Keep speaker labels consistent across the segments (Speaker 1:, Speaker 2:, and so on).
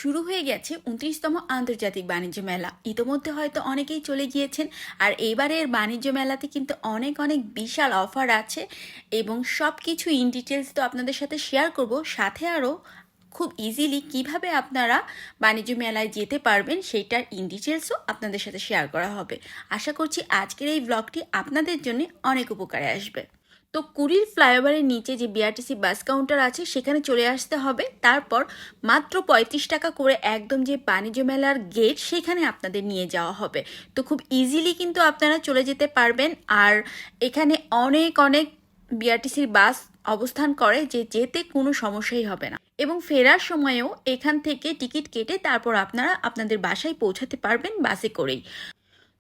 Speaker 1: শুরু হয়ে গেছে ২৯তম আন্তর্জাতিক বাণিজ্য মেলা। ইতোমধ্যে হয়তো অনেকেই চলে গিয়েছেন। আর এবারের বাণিজ্য মেলাতে কিন্তু অনেক অনেক বিশাল অফার আছে এবং সব কিছু ইন ডিটেলস তো আপনাদের সাথে শেয়ার করব। সাথে আরও খুব ইজিলি কিভাবে আপনারা বাণিজ্য মেলায় যেতে পারবেন সেইটার ইন ডিটেলসও আপনাদের সাথে শেয়ার করা হবে। আশা করছি আজকের এই ব্লগটি আপনাদের জন্য অনেক উপকারে আসবে। তো কুড়িল ফ্লাইওভারের নিচে যে বিআরটিসি বাস কাউন্টার আছে সেখানে চলে আসতে হবে। তারপর মাত্র ৩৫ টাকা করে একদম যে বাণিজ্য মেলার গেট সেখানে আপনাদের নিয়ে যাওয়া হবে। তো খুব ইজিলি কিন্তু আপনারা চলে যেতে পারবেন। আর এখানে অনেক অনেক বিআরটিসির বাস অবস্থান করে, যে যেতে কোনো সমস্যাই হবে না এবং ফেরার সময়ও এখান থেকে টিকিট কেটে তারপর আপনারা আপনাদের বাসায় পৌঁছাতে পারবেন বাসে করেই।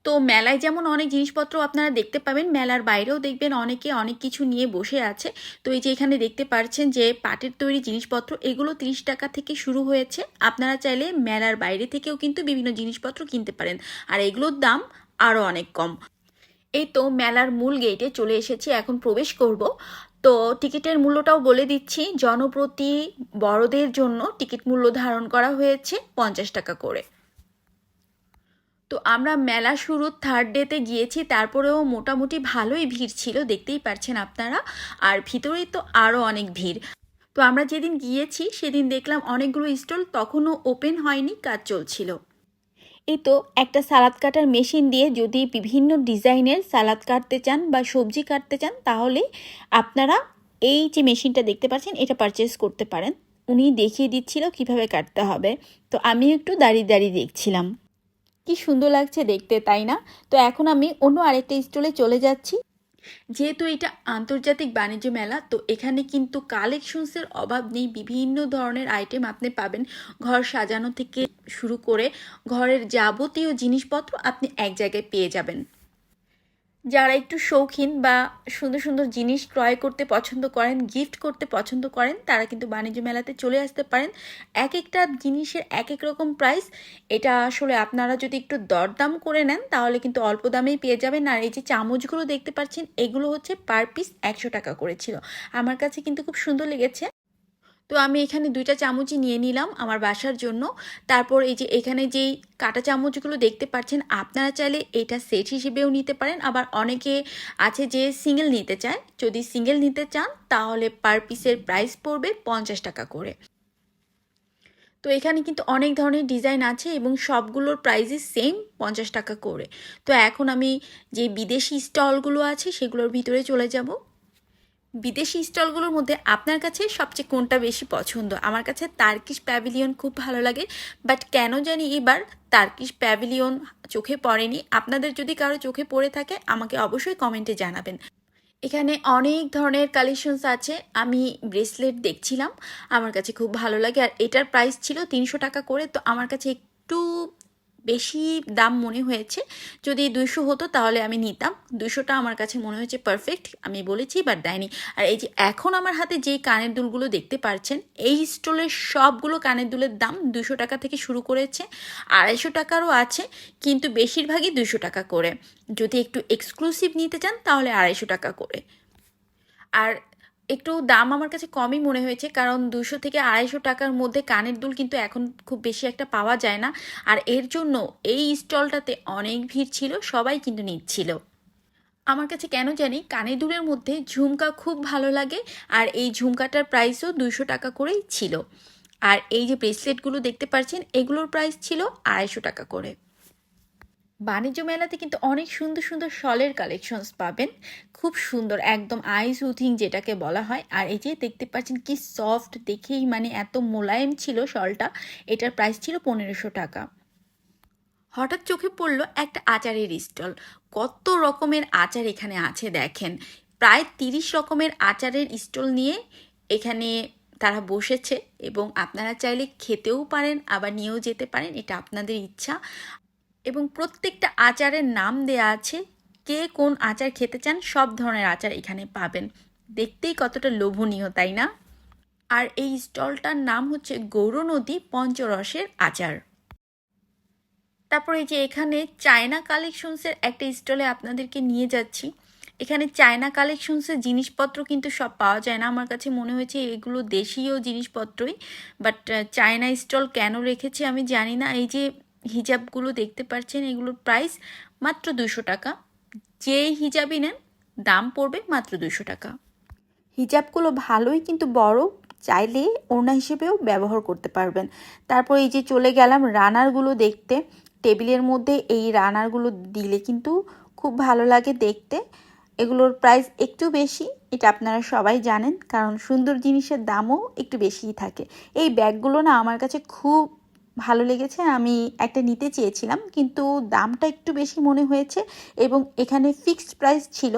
Speaker 1: তো মেলায় যেমন অনেক জিনিসপত্র আপনারা দেখতে পাবেন, মেলার বাইরেও দেখবেন অনেকে অনেক কিছু নিয়ে বসে আছে। তো এই যে এখানে দেখতে পাচ্ছেন যে পাটের তৈরি জিনিসপত্র, এগুলো 30 টাকা থেকে শুরু হয়েছে। আপনারা চাইলে মেলার বাইরে থেকেও কিন্তু বিভিন্ন জিনিসপত্র কিনতে পারেন, আর এগুলোর দাম আরও অনেক কম। এই তো মেলার মূল গেটে চলে এসেছি, এখন প্রবেশ করব। তো টিকিটের মূল্যটাও বলে দিচ্ছি। জনপ্রতি বড়দের জন্য টিকিট মূল্য ধারণ করা হয়েছে 50 টাকা করে। তো আমরা মেলা শুরুর থার্ড ডেতে গিয়েছি, তারপরেও মোটামুটি ভালোই ভিড় ছিল, দেখতেই পারছেন আপনারা। আর ভিতরেই তো আরও অনেক ভিড়। তো আমরা যেদিন গিয়েছি সেদিন দেখলাম অনেকগুলো স্টল তখনও ওপেন হয়নি, কাজ চলছিল। এই তো একটা সালাদ কাটার মেশিন দিয়ে যদি বিভিন্ন ডিজাইনের সালাদ কাটতে চান বা সবজি কাটতে চান, তাহলে আপনারা এই যে মেশিনটা দেখতে পাচ্ছেন এটা পারচেস করতে পারেন। উনি দেখিয়ে দিচ্ছিল কিভাবে কাটতে হবে, তো আমি একটু দাঁড়িয়ে দাঁড়িয়ে দেখছিলাম। কি সুন্দর লাগছে দেখতে, তাই না? তো এখন আমি অন্য আরেকটা স্টলে চলে যাচ্ছি। যেহেতু এটা আন্তর্জাতিক বাণিজ্য মেলা, তো এখানে কিন্তু কালেকশনসের অভাব নেই। বিভিন্ন ধরনের আইটেম আপনি পাবেন, ঘর সাজানো থেকে শুরু করে ঘরের যাবতীয় জিনিসপত্র আপনি এক জায়গায় পেয়ে যাবেন। যারা একটু শৌখিন বা সুন্দর সুন্দর জিনিস ক্রয় করতে পছন্দ করেন, গিফট করতে পছন্দ করেন, তারা কিন্তু বাণিজ্য মেলাতে চলে আসতে পারেন। এক একটা জিনিসের এক এক রকম প্রাইস। এটা আসলে আপনারা যদি একটু দরদাম করে নেন তাহলে কিন্তু অল্প দামেই পেয়ে যাবেন। আর এই যে চামচগুলো দেখতে পাচ্ছেন, এগুলো হচ্ছে পার পিস 100 টাকা করেছিল। আমার কাছে কিন্তু খুব সুন্দর লেগেছে। তো আমি এখানে 2টা চামচই নিয়ে নিলাম আমার বাসার জন্য। তারপর এই যে এখানে যেই কাঁটা চামচগুলো দেখতে পাচ্ছেন, আপনারা চাইলে এটা সেট হিসেবেও নিতে পারেন। আবার অনেকে আছে যে সিঙ্গেল নিতে চায়। যদি সিঙ্গেল নিতে চান তাহলে পার পিসের প্রাইস পড়বে 50 টাকা করে। তো এখানে কিন্তু অনেক ধরনের ডিজাইন আছে এবং সবগুলোর প্রাইসই সেম 50 টাকা করে। তো এখন আমি যে বিদেশি স্টলগুলো আছে সেগুলোর ভিতরে চলে যাব। বিদেশি স্টলগুলোর মধ্যে আপনার কাছে সবচেয়ে কোনটা বেশি পছন্দ? আমার কাছে টার্কিশ প্যাভিলিয়ন খুব ভালো লাগে, বাট কেন জানি এবার টার্কিশ প্যাভিলিয়ন চোখে পড়েনি। আপনাদের যদি কারো চোখে পড়ে থাকে আমাকে অবশ্যই কমেন্টে জানাবেন। এখানে অনেক ধরনের কালেকশনস আছে। আমি ব্রেসলেট দেখছিলাম, আমার কাছে খুব ভালো লাগে। আর এটার প্রাইস ছিল 300 টাকা করে। তো আমার কাছে একটু বেশি দাম মনে হয়েছে। যদি 200 হতো তাহলে আমি নিতাম। 200টা আমার কাছে মনে হয়েছে পারফেক্ট। আমি বলেছি বাট দেয়নি। আর এই যে এখন আমার হাতে যেই কানের দুলগুলো দেখতে পাচ্ছেন, এই স্টলের সবগুলো কানের দুলের দাম 200 টাকা থেকে শুরু করেছে, 250 টাকারও আছে, কিন্তু বেশিরভাগই 200 টাকা করে। যদি একটু এক্সক্লুসিভ নিতে চান তাহলে 250 টাকা করে। আর একটু দাম আমার কাছে কমই মনে হয়েছে, কারণ 200 থেকে 250 টাকার মধ্যে কানের দুল কিন্তু এখন খুব বেশি একটা পাওয়া যায় না। আর এর জন্য এই স্টলটাতে অনেক ভিড় ছিল, সবাই কিন্তু নিচ্ছিল। আমার কাছে কেন জানি কানের দুলের মধ্যে ঝুমকা খুব ভালো লাগে, আর এই ঝুমকাটার প্রাইসও 200 টাকা করেই ছিল। আর এই যে ব্রেসলেটগুলো দেখতে পাচ্ছেন, এগুলোর প্রাইস ছিল 250 টাকা করে। বাণিজ্য মেলাতে কিন্তু অনেক সুন্দর সুন্দর শলের কালেকশনস পাবেন, খুব সুন্দর, একদম আই সুথিং যেটাকে বলা হয়। আর এই যে দেখতে পাচ্ছেন কি সফট, দেখেই মানে এত মোলায়েম ছিল শলটা। এটার প্রাইস ছিল 1500 টাকা। হঠাৎ চোখে পড়লো একটা আচারের স্টল। কত রকমের আচার এখানে আছে দেখেন, প্রায় 30 রকমের আচারের স্টল নিয়ে এখানে তারা বসেছে এবং আপনারা চাইলে খেতেও পারেন আবার নিয়েও যেতে পারেন, এটা আপনাদের ইচ্ছা। এবং প্রত্যেকটা আচারের নাম দেয়া আছে, কে কোন আচার খেতে চান সব ধরনের আচার এখানে পাবেন। দেখতেই কতটা লোভনীয়, তাই না? আর এই স্টলটার নাম হচ্ছে গৌরনদী পঞ্চরসের আচার। তারপর এই যে এখানে চায়না কালেকশনসের একটা স্টলে আপনাদেরকে নিয়ে যাচ্ছি। এখানে চায়না কালেকশনসের জিনিসপত্র কিন্তু সব পাওয়া যায় না। আমার কাছে মনে হয়েছে এগুলো দেশীয় জিনিসপত্রই, বাট চায়না স্টল কেন রেখেছে আমি জানি না। এই যে হিজাবগুলো দেখতে পাচ্ছেন, এগুলোর প্রাইস মাত্র 200 টাকা। যেই হিজাবই নেন দাম পড়বে মাত্র 200 টাকা। হিজাবগুলো ভালোই কিন্তু বড়, চাইলে ওড়না হিসেবেও ব্যবহার করতে পারবেন। তারপর এই যে চলে গেলাম রানারগুলো দেখতে। টেবিলের মধ্যে এই রানারগুলো দিলে কিন্তু খুব ভালো লাগে দেখতে। এগুলোর প্রাইস একটু বেশি, এটা আপনারা সবাই জানেন, কারণ সুন্দর জিনিসের দামও একটু বেশিই থাকে। এই ব্যাগগুলো না আমার কাছে খুব ভালো লেগেছে, আমি একটা নিতে চেয়েছিলাম কিন্তু দামটা একটু বেশি মনে হয়েছে, এবং এখানে ফিক্সড প্রাইস ছিল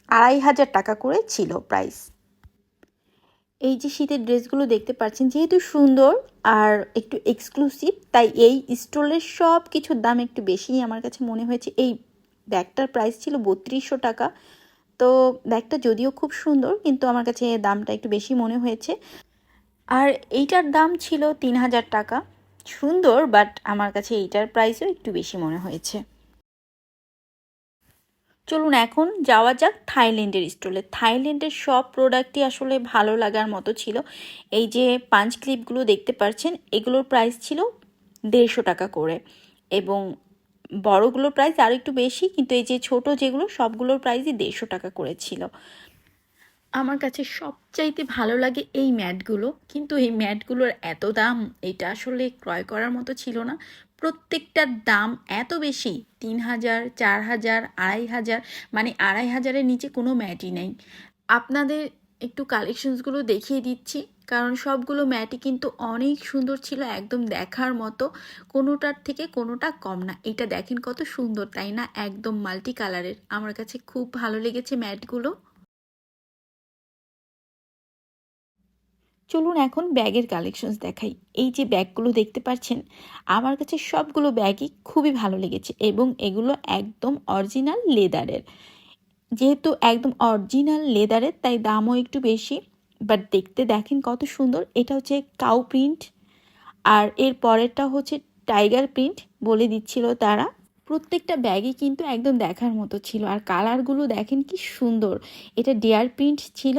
Speaker 1: 2500 টাকা করে ছিল প্রাইস। এই যে শীতের ড্রেসগুলো দেখতে পাচ্ছেন, যেহেতু সুন্দর আর একটু এক্সক্লুসিভ, তাই এই স্টলের সব কিছুর দাম একটু বেশিই আমার কাছে মনে হয়েছে। এই ব্যাগটার প্রাইস ছিল 3200 টাকা। তো ব্যাগটা যদিও খুব সুন্দর, কিন্তু আমার কাছে দামটা একটু বেশি মনে হয়েছে। আর এইটার দাম ছিল 3000 টাকা। সুন্দর, বাট আমার কাছে এইটার প্রাইসও একটু বেশি মনে হয়েছে। চলুন এখন যাওয়া যাক থাইল্যান্ডের স্টলে। থাইল্যান্ডের সব প্রোডাক্টই আসলে ভালো লাগার মতো ছিল। এই যে পাঞ্চ ক্লিপগুলো দেখতে পাচ্ছেন, এগুলোর প্রাইস ছিল 150 টাকা করে, এবং বড়গুলোর প্রাইস আরও একটু বেশি, কিন্তু এই যে ছোট যেগুলো সবগুলোর প্রাইসই 150 টাকা করে ছিল। আমার কাছে সবচাইতে ভালো লাগে এই ম্যাটগুলো, কিন্তু এই ম্যাটগুলোর এত দাম, এটা আসলে ক্রয় করার মতো ছিল না। প্রত্যেকটার দাম এত বেশি, 3000, 4000, 2500, মানে 2500-এর নিচে কোনো ম্যাটই নেই। আপনাদের একটু কালেকশনসগুলো দেখিয়ে দিচ্ছি, কারণ সবগুলো ম্যাটই কিন্তু অনেক সুন্দর ছিল, একদম দেখার মতো, কোনোটার থেকে কোনোটা কম না। এটা দেখেন কত সুন্দর, তাই না? একদম মাল্টি কালারের। আমার কাছে খুব ভালো লেগেছে ম্যাটগুলো। চলুন এখন ব্যাগের কালেকশনস দেখাই। এই যে ব্যাগগুলো দেখতে পাচ্ছেন, আমার কাছে সবগুলো ব্যাগই খুবই ভালো লেগেছে, এবং এগুলো একদম অরিজিনাল লেদারের। যেহেতু একদম অরিজিনাল লেদারের, তাই দামও একটু বেশি, বাট দেখতে দেখেন কত সুন্দর। এটা হচ্ছে কাউ প্রিন্ট, আর এর পরেরটা হচ্ছে টাইগার প্রিন্ট বলে দিচ্ছিল তারা। প্রত্যেকটা ব্যাগই কিন্তু একদম দেখার মতো ছিল, আর কালারগুলো দেখেন কি সুন্দর। এটা ডিয়ার প্রিন্ট ছিল।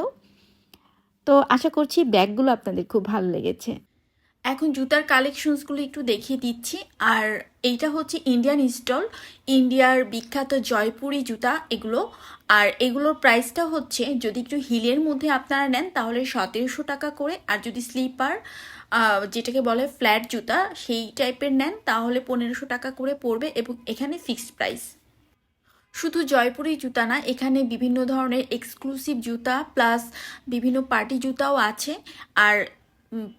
Speaker 1: তো আশা করছি ব্যাগগুলো আপনাদের খুব ভালো লেগেছে। এখন জুতার কালেকশনসগুলো একটু দেখিয়ে দিচ্ছি। আর এইটা হচ্ছে ইন্ডিয়ান স্টল, ইন্ডিয়ার বিখ্যাত জয়পুরি জুতা এগুলো। আর এগুলোর প্রাইসটা হচ্ছে, যদি একটু হিলের মধ্যে আপনারা নেন তাহলে 1700 টাকা করে, আর যদি স্লিপার যেটাকে বলে ফ্ল্যাট জুতা সেই টাইপের নেন তাহলে 1500 টাকা করে পড়বে, এবং এখানে ফিক্সড প্রাইস। শুধু জয়পুরি জুতা না, এখানে বিভিন্ন ধরনের এক্সক্লুসিভ জুতা প্লাস বিভিন্ন পার্টি জুতাও আছে। আর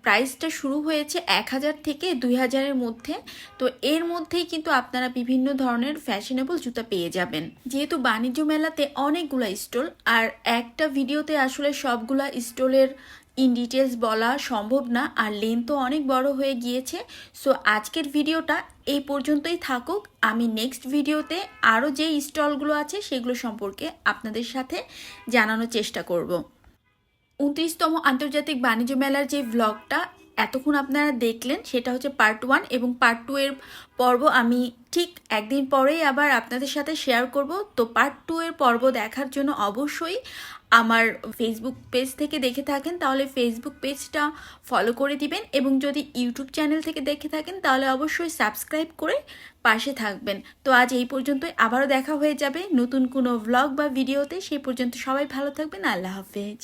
Speaker 1: প্রাইসটা শুরু হয়েছে 1000 থেকে 2000-এর মধ্যে। তো এর মধ্যেই কিন্তু আপনারা বিভিন্ন ধরনের ফ্যাশনেবল জুতা পেয়ে যাবেন। যেহেতু বাণিজ্য মেলাতে অনেকগুলা স্টল, আর একটা ভিডিওতে আসলে সবগুলা স্টলের ইন ডিটেলস বলা সম্ভব না, আর লেন্থও অনেক বড় হয়ে গিয়েছে। সো আজকের ভিডিওটা এই পর্যন্তই থাকুক। আমি নেক্সট ভিডিওতে আরও যে স্টলগুলো আছে সেগুলো সম্পর্কে আপনাদের সাথে জানানোর চেষ্টা করব। 29তম আন্তর্জাতিক বাণিজ্য মেলার যে ভ্লগটা এতক্ষণ আপনারা দেখলেন, সেটা হচ্ছে পার্ট 1, এবং পার্ট 2 এর পর্ব আমি ঠিক একদিন পরেই আবার আপনাদের সাথে শেয়ার করব। তো পার্ট 2 এর পর্ব দেখার জন্য অবশ্যই আমার ফেসবুক পেজ থেকে দেখে থাকেন তাহলে ফেসবুক পেজটা ফলো করে দিবেন, এবং যদি ইউটিউব চ্যানেল থেকে দেখে থাকেন তাহলে অবশ্যই সাবস্ক্রাইব করে পাশে থাকবেন। তো আজ এই পর্যন্তই, আবারও দেখা হয়ে যাবে নতুন কোনো ভ্লগ বা ভিডিওতে। সেই পর্যন্ত সবাই ভালো থাকবেন। আল্লাহ হাফেজ।